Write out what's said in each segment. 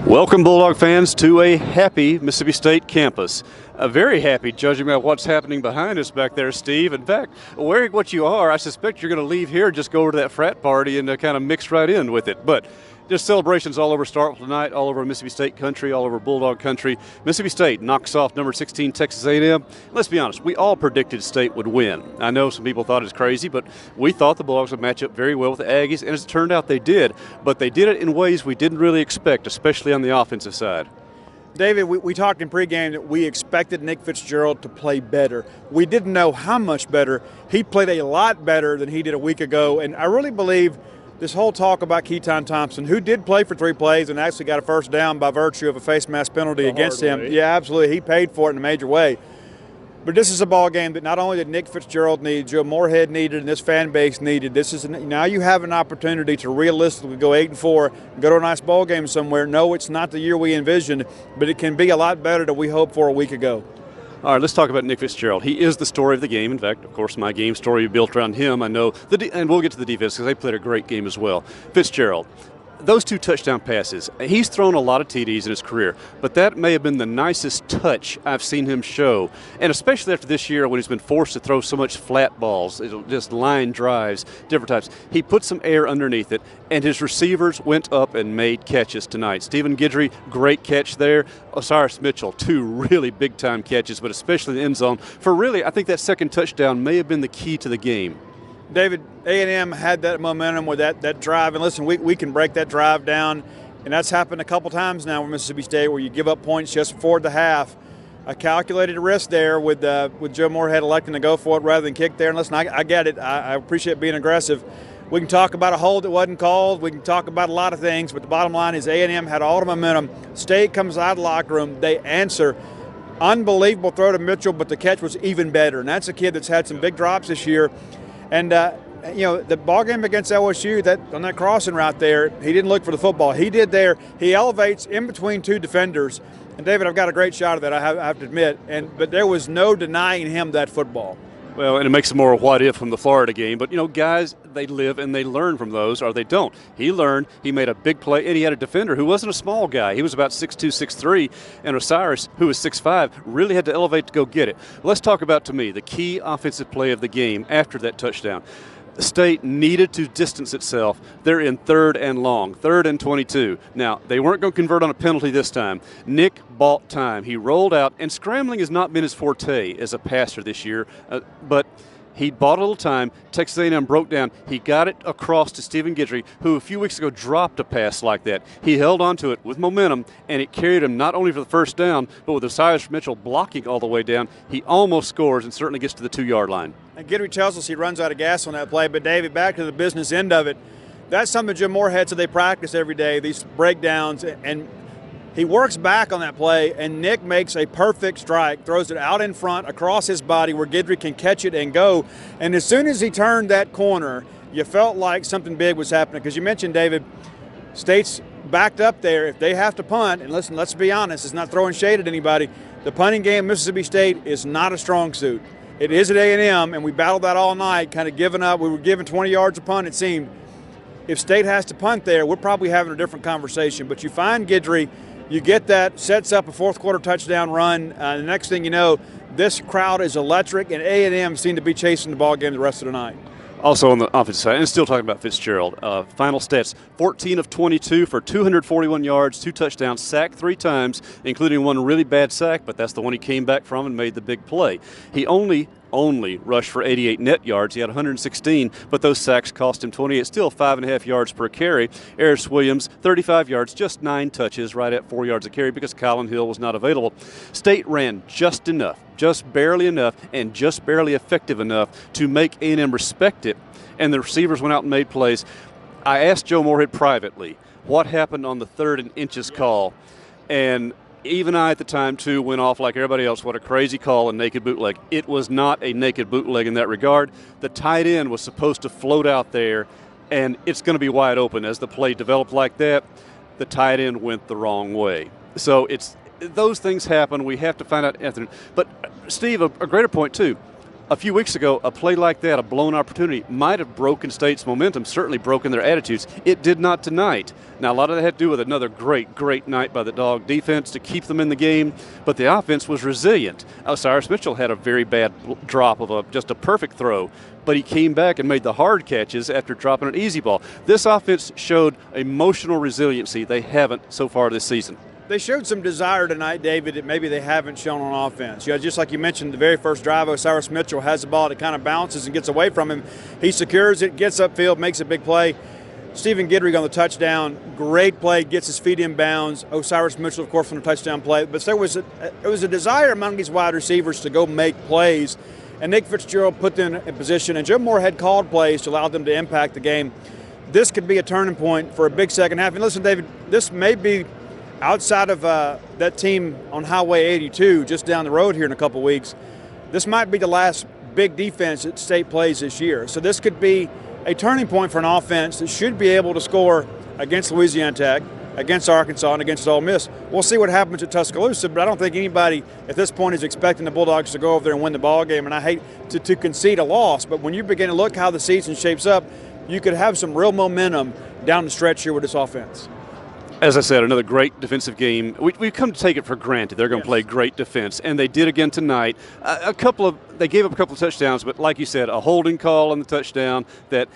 Welcome, Bulldog fans, to a happy Mississippi State campus. Very happy, judging by what's happening behind us back there, Steve. In fact, wearing what you are, I suspect you're going to leave here, just go over to that frat party and kind of mix right in with it. But just celebrations all over Starkville tonight, all over Mississippi State country, all over Bulldog country. Mississippi State knocks off number 16 Texas A&M. Let's be honest, we all predicted State would win. I know some people thought it was crazy, but we thought the Bulldogs would match up very well with the Aggies, and as it turned out, they did. But they did it in ways we didn't really expect, especially on the offensive side. David, we talked in pregame that we expected Nick Fitzgerald to play better. We didn't know how much better. He played a lot better than he did a week ago, and I really believe this whole talk about Keaton Thompson, who did play for 3 plays and actually got a first down by virtue of a face mask penalty against him. Yeah, absolutely. He paid for it in a major way. But this is a ball game that not only did Nick Fitzgerald need, Joe Moorhead needed, and this fan base needed. Now you have an opportunity to realistically go 8-4, go to a nice ball game somewhere. No, it's not the year we envisioned, but it can be a lot better than we hoped for a week ago. All right, let's talk about Nick Fitzgerald. He is the story of the game. In fact, of course, my game story built around him. I know, and we'll get to the defense because they played a great game as well. Fitzgerald, those 2 touchdown passes, he's thrown a lot of TDs in his career, but that may have been the nicest touch I've seen him show, and especially after this year when he's been forced to throw so much flat balls, just line drives, different types. He put some air underneath it, and his receivers went up and made catches tonight. Stephen Guidry, great catch there. Osiris Mitchell, 2 really big-time catches, but especially in the end zone. For really, I think that second touchdown may have been the key to the game. David, A&M had that momentum with that drive, and listen, we can break that drive down, and that's happened a couple times now with Mississippi State where you give up points just before the half. A calculated risk there with Joe Moorhead electing to go for it rather than kick there. And listen, I get it. I appreciate being aggressive. We can talk about a hold that wasn't called. We can talk about a lot of things, but the bottom line is A&M had all the momentum. State comes out of the locker room. They answer. Unbelievable throw to Mitchell, but the catch was even better, and that's a kid that's had some big drops this year. And, the ball game against LSU, on that crossing route there, he didn't look for the football. He did there. He elevates in between 2 defenders. And, David, I've got a great shot of that, I have to admit. But there was no denying him that football. Well, and it makes it more what if from the Florida game. But, guys, they live and they learn from those, or they don't. He learned. He made a big play, and he had a defender who wasn't a small guy. He was about 6'2", 6'3", and Osiris, who was 6'5", really had to elevate to go get it. Let's talk about, to me, the key offensive play of the game after that touchdown. The State needed to distance itself. They're in 3rd and long, 3rd and 22. Now, they weren't going to convert on a penalty this time. Nick bought time. He rolled out, and scrambling has not been his forte as a passer this year, but he bought a little time. Texas A&M broke down. He got it across to Stephen Guidry, who a few weeks ago dropped a pass like that. He held on to it with momentum, and it carried him not only for the first down, but with Osiris Mitchell blocking all the way down. He almost scores and certainly gets to the 2-yard line. And Guidry tells us he runs out of gas on that play. But, David, back to the business end of it, that's something Jim Moorhead said they practice every day, these breakdowns, and he works back on that play, and Nick makes a perfect strike, throws it out in front across his body where Guidry can catch it and go. And as soon as he turned that corner, you felt like something big was happening. Because you mentioned, David, State's backed up there. If they have to punt, and listen, let's be honest, it's not throwing shade at anybody. The punting game at Mississippi State is not a strong suit. It is at A&M, and we battled that all night, kind of giving up. We were given 20 yards a punt, it seemed. If State has to punt there, we're probably having a different conversation. But you find Guidry, you get that, sets up a 4th-quarter touchdown run. The next thing you know, this crowd is electric, and A&M seem to be chasing the ball game the rest of the night. Also on the offensive side, and still talking about Fitzgerald, final stats, 14 of 22 for 241 yards, 2 touchdowns, sacked 3 times, including one really bad sack, but that's the one he came back from and made the big play. He only rushed for 88 net yards. He had 116, but those sacks cost him 28, still 5.5 yards per carry. Eris Williams, 35 yards, just 9 touches, right at 4 yards a carry because Colin Hill was not available. State ran just enough, just barely enough, and just barely effective enough to make A&M respect it, and the receivers went out and made plays. I asked Joe Moorhead privately what happened on the 3rd and inches call, and even I at the time, too, went off like everybody else. What a crazy call, a naked bootleg. It was not a naked bootleg in that regard. The tight end was supposed to float out there, and it's going to be wide open. As the play developed like that, the tight end went the wrong way. So those things happen. We have to find out. But, Steve, a greater point, too. A few weeks ago, a play like that, a blown opportunity, might have broken State's momentum, certainly broken their attitudes. It did not tonight. Now, a lot of that had to do with another great night by the Dog defense to keep them in the game, but the offense was resilient. Cyrus Mitchell had a very bad drop of just a perfect throw, but he came back and made the hard catches after dropping an easy ball. This offense showed emotional resiliency they haven't so far this season. They showed some desire tonight, David, that maybe they haven't shown on offense. Just like you mentioned, the very first drive, Cyrus Mitchell has the ball, it kind of bounces and gets away from him. He secures it, gets upfield, makes a big play. Stephen Gidry on the touchdown, great play, gets his feet in bounds. Cyrus Mitchell, of course, on the touchdown play. But there was a desire among these wide receivers to go make plays, and Nick Fitzgerald put them in position, and Joe Moore had called plays to allow them to impact the game. This could be a turning point for a big second half. And listen, David, this may be outside of that team on Highway 82 just down the road here in a couple weeks. This might be the last big defense that State plays this year. So this could be a turning point for an offense that should be able to score against Louisiana Tech, against Arkansas, and against Ole Miss. We'll see what happens at Tuscaloosa, but I don't think anybody at this point is expecting the Bulldogs to go over there and win the ball game, and I hate to concede a loss, but when you begin to look how the season shapes up, you could have some real momentum down the stretch here with this offense. As I said, another great defensive game. We've come to take it for granted. They're going to play great defense, and they did again tonight. They gave up a couple of touchdowns, but like you said, a holding call on the touchdown.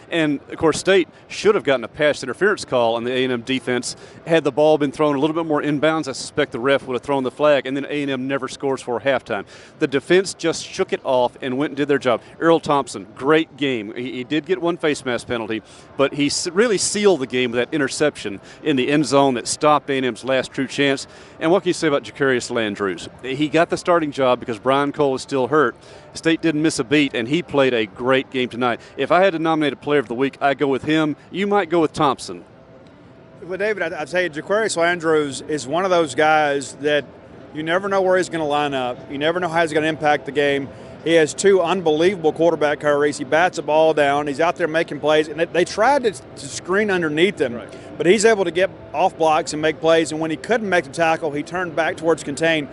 And of course, State should have gotten a pass interference call on the A&M defense. Had the ball been thrown a little bit more inbounds, I suspect the ref would have thrown the flag, and then A&M never scores for halftime. The defense just shook it off and went and did their job. Earl Thompson, great game. He did get one face mask penalty, but he really sealed the game with that interception in the end zone that stopped A&M's last true chance. And what can you say about Jacarius Landrews? He got the starting job because Brian Cole is still hurt. State didn't miss a beat, and he played a great game tonight. If I had to nominate a player of the week, I'd go with him. You might go with Thompson. Well, David, I'd say Jacarius Landrews is one of those guys that you never know where he's going to line up. You never know how he's going to impact the game. He has two unbelievable quarterback hurries. He bats the ball down. He's out there making plays. And they tried to screen underneath him, but he's able to get off blocks and make plays. And when he couldn't make the tackle, he turned back towards contain.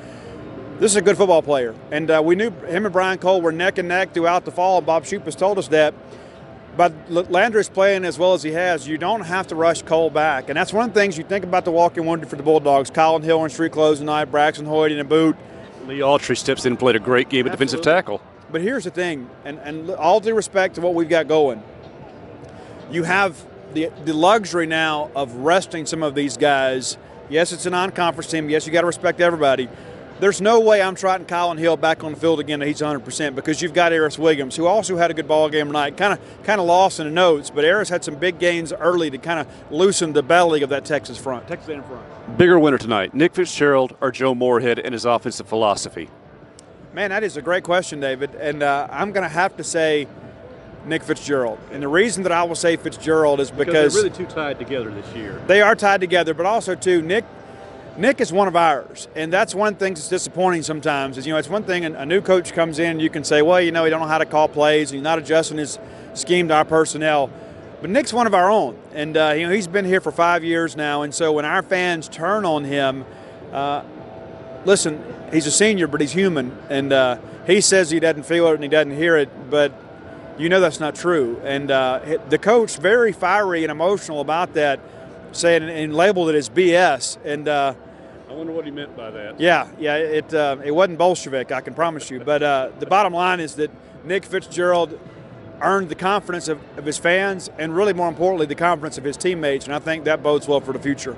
This is a good football player. And we knew him and Brian Cole were neck and neck throughout the fall. Bob Schupas told us that. But Landrews playing as well as he has, you don't have to rush Cole back. And that's one of the things you think about the walk-in wonder for the Bulldogs. Colin Hill in street clothes tonight, Braxton Hoyt in a boot. Lee Autry steps in and played a great game at defensive tackle. But here's the thing, and all due respect to what we've got going, you have the luxury now of resting some of these guys. Yes, it's a non-conference team. Yes, you got to respect everybody. There's no way I'm trotting Colin Hill back on the field again that he's 100% because you've got Eris Williams, who also had a good ball game tonight. Kind of lost in the notes, but Eris had some big gains early to kind of loosen the belly of that Texas A&M front. Bigger winner tonight, Nick Fitzgerald or Joe Moorhead and his offensive philosophy? Man, that is a great question, David, and I'm going to have to say Nick Fitzgerald. And the reason that I will say Fitzgerald is because they're really too tied together this year. They are tied together, but also, too, Nick is one of ours, and that's one thing that's disappointing sometimes. Is it's one thing a new coach comes in, you can say, well, he don't know how to call plays, and he's not adjusting his scheme to our personnel. But Nick's one of our own, and he's been here for 5 years now, and so when our fans turn on him, listen, he's a senior, but he's human, and he says he doesn't feel it and he doesn't hear it, but that's not true. And the coach, very fiery and emotional about that, saying and labeled it as BS, and I wonder what he meant by that. Yeah, it wasn't Bolshevik, I can promise you. But the bottom line is that Nick Fitzgerald earned the confidence of his fans and really more importantly the confidence of his teammates, and I think that bodes well for the future.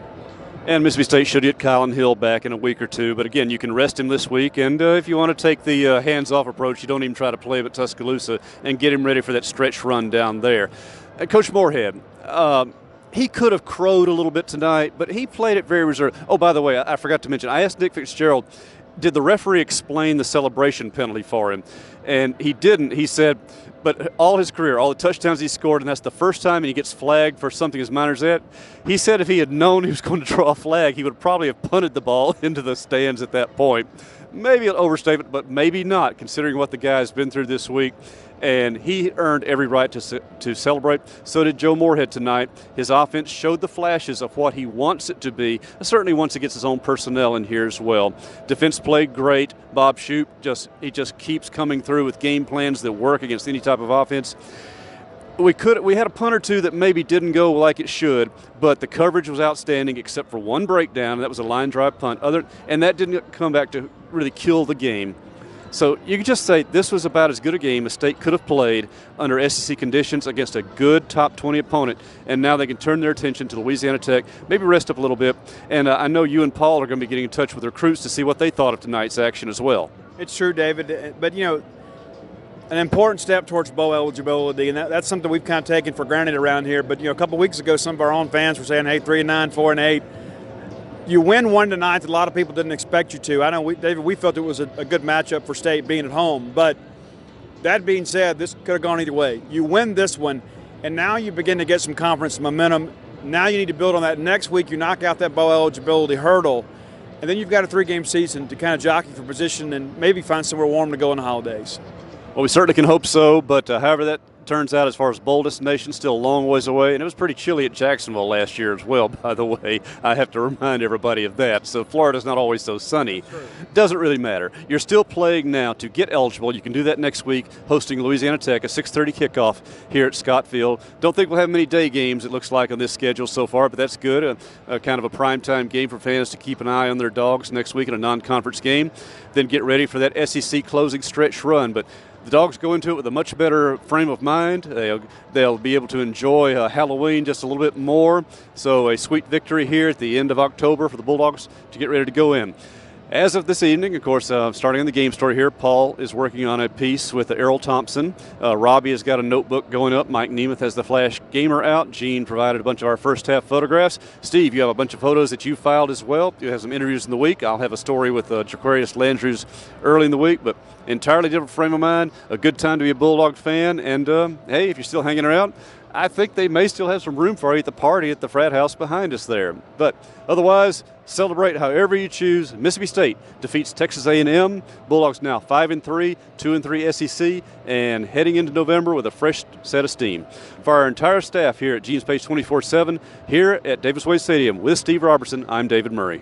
And Mississippi State should get Colin Hill back in a week or two. But again, you can rest him this week. And if you want to take the hands-off approach, you don't even try to play him at Tuscaloosa and get him ready for that stretch run down there. Coach Moorhead, he could have crowed a little bit tonight, but he played it very reserved. Oh, by the way, I forgot to mention, I asked Nick Fitzgerald, did the referee explain the celebration penalty for him? And he didn't. He said, but all his career, all the touchdowns he scored, and that's the first time he gets flagged for something as minor as that. He said if he had known he was going to draw a flag, he would probably have punted the ball into the stands at that point. maybe an overstatement, but maybe not, considering what the guy's been through this week. And he earned every right to celebrate. So did Joe Moorhead tonight. His offense showed the flashes of what he wants it to be, certainly once he gets his own personnel in here as well. Defense played great. Bob Shoup, he just keeps coming through with game plans that work against any type of offense. We had a punt or two that maybe didn't go like it should, but the coverage was outstanding except for one breakdown, and that was a line drive punt. And that didn't come back to really kill the game. So you could just say this was about as good a game as State could have played under SEC conditions against a good top 20 opponent, and now they can turn their attention to Louisiana Tech, maybe rest up a little bit. And I know you and Paul are going to be getting in touch with recruits to see what they thought of tonight's action as well. It's true, David, but an important step towards bowl eligibility, and that's something we've kind of taken for granted around here. But a couple weeks ago, some of our own fans were saying, "Hey, 3-9, 4-8." You win 1 tonight. A lot of people didn't expect you to. I know, David, we felt it was a good matchup for State being at home. But that being said, this could have gone either way. You win this one, and now you begin to get some confidence, momentum. Now you need to build on that. Next week, you knock out that bowl eligibility hurdle, and then you've got a 3-game season to kind of jockey for position and maybe find somewhere warm to go in the holidays. Well, we certainly can hope so, but however that turns out as far as bowl destination, still a long ways away. And it was pretty chilly at Jacksonville last year as well, by the way. I have to remind everybody of that. So Florida's not always so sunny. Sure. Doesn't really matter. You're still playing now to get eligible. You can do that next week, hosting Louisiana Tech, a 6:30 kickoff here at Scott Field. Don't think we'll have many day games, it looks like, on this schedule so far, but that's good. A kind of a primetime game for fans to keep an eye on their dogs next week in a non-conference game. Then get ready for that SEC closing stretch run. But the Dogs go into it with a much better frame of mind. They'll be able to enjoy Halloween just a little bit more. So a sweet victory here at the end of October for the Bulldogs to get ready to go in. As of this evening, of course, starting on the game story here, Paul is working on a piece with Errol Thompson. Robbie has got a notebook going up. Mike Nemeth has the Flash Gamer out. Gene provided a bunch of our first half photographs. Steve, you have a bunch of photos that you filed as well. You have some interviews in the week. I'll have a story with Jaquarius Landrews early in the week, but entirely different frame of mind. A good time to be a Bulldog fan. And, hey, if you're still hanging around, I think they may still have some room for you at the party at the frat house behind us there. But otherwise, celebrate however you choose. Mississippi State defeats Texas A&M. Bulldogs now 5-3, 2-3 SEC, and heading into November with a fresh set of steam. For our entire staff here at Gene's Page 24/7, here at Davis Wade Stadium with Steve Robertson, I'm David Murray.